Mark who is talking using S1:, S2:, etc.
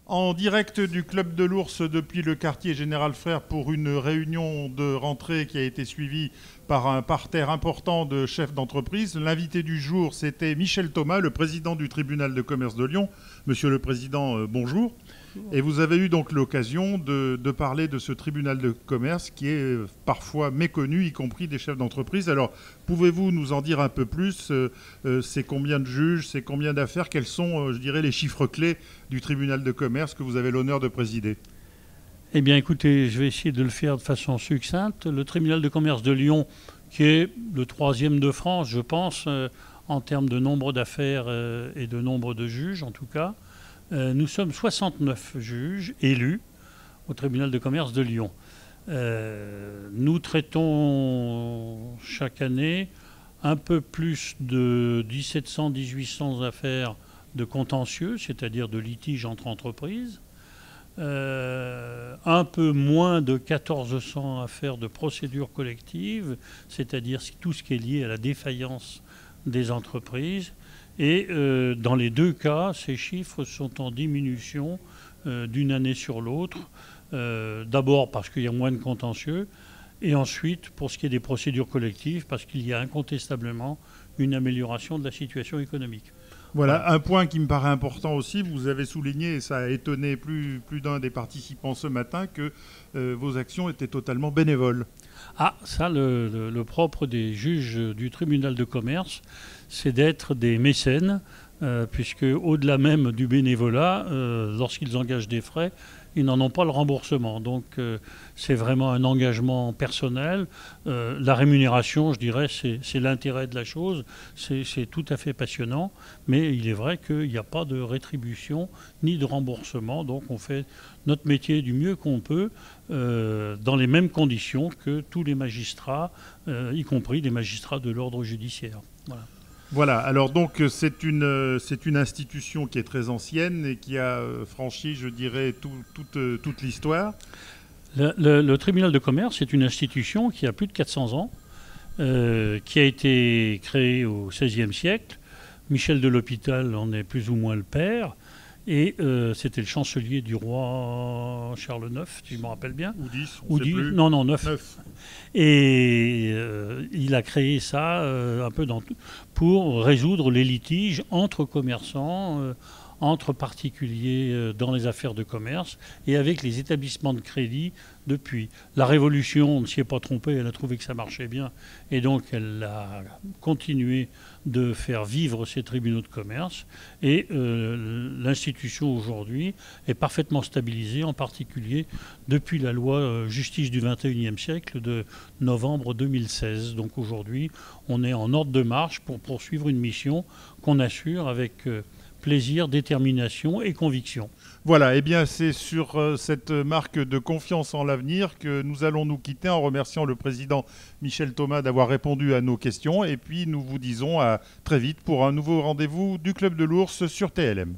S1: En direct du Club de l'Ours depuis le quartier Général Frères pour une réunion de rentrée qui a été suivie par un parterre important de chefs d'entreprise. L'invité du jour, c'était Michel Thomas, le président du tribunal de commerce de Lyon. Monsieur le président, bonjour. Et vous avez eu donc l'occasion de parler de ce tribunal de commerce qui est parfois méconnu, y compris des chefs d'entreprise. Alors, pouvez-vous nous en dire un peu plus? C'est combien de juges, c'est combien d'affaires? Quels sont, je dirais, les chiffres clés du tribunal de commerce que vous avez l'honneur de présider?
S2: Eh bien, écoutez, je vais essayer de le faire de façon succincte. Le tribunal de commerce de Lyon, qui est le troisième de France, je pense, en termes de nombre d'affaires et de nombre de juges, en tout cas. Nous sommes 69 juges élus au tribunal de commerce de Lyon. Nous traitons chaque année un peu plus de 1700-1800 affaires de contentieux, c'est-à-dire de litiges entre entreprises. Un peu moins de 1400 affaires de procédures collectives, c'est-à-dire tout ce qui est lié à la défaillance des entreprises. Et dans les deux cas, ces chiffres sont en diminution d'une année sur l'autre. D'abord parce qu'il y a moins de contentieux, et ensuite pour ce qui est des procédures collectives, parce qu'il y a incontestablement une amélioration de la situation économique.
S1: Voilà, un point qui me paraît important aussi, vous avez souligné, et ça a étonné plus d'un des participants ce matin, que vos actions étaient totalement bénévoles.
S2: Ah, ça, le propre des juges du tribunal de commerce, c'est d'être des mécènes, puisque au-delà même du bénévolat, lorsqu'ils engagent des frais, ils n'en ont pas le remboursement. Donc c'est vraiment un engagement personnel. La rémunération, je dirais, c'est l'intérêt de la chose. C'est tout à fait passionnant. Mais il est vrai qu'il n'y a pas de rétribution ni de remboursement. Donc on fait notre métier du mieux qu'on peut dans les mêmes conditions que tous les magistrats, y compris les magistrats de l'ordre judiciaire. Voilà.
S1: Voilà, alors donc c'est une institution qui est très ancienne et qui a franchi, je dirais, toute l'histoire.
S2: Le tribunal de commerce est une institution qui a plus de 400 ans, qui a été créée au XVIe siècle. Michel de l'Hôpital en est plus ou moins le père. Et c'était le chancelier du roi Charles IX, si je me rappelle bien.
S1: Ou 10,
S2: on sait plus. Non, 9. Et il a créé ça un peu pour résoudre les litiges entre commerçants, entre particuliers dans les affaires de commerce et avec les établissements de crédit depuis. La Révolution ne s'y est pas trompée, elle a trouvé que ça marchait bien et donc elle a continué de faire vivre ces tribunaux de commerce et l'institution aujourd'hui est parfaitement stabilisée, en particulier depuis la loi justice du XXIe siècle de novembre 2016. Donc aujourd'hui, on est en ordre de marche pour poursuivre une mission qu'on assure avec plaisir, détermination et conviction.
S1: Voilà, et bien c'est sur cette marque de confiance en l'avenir que nous allons nous quitter en remerciant le président Michel Thomas d'avoir répondu à nos questions. Et puis nous vous disons à très vite pour un nouveau rendez-vous du Club de l'Ours sur TLM.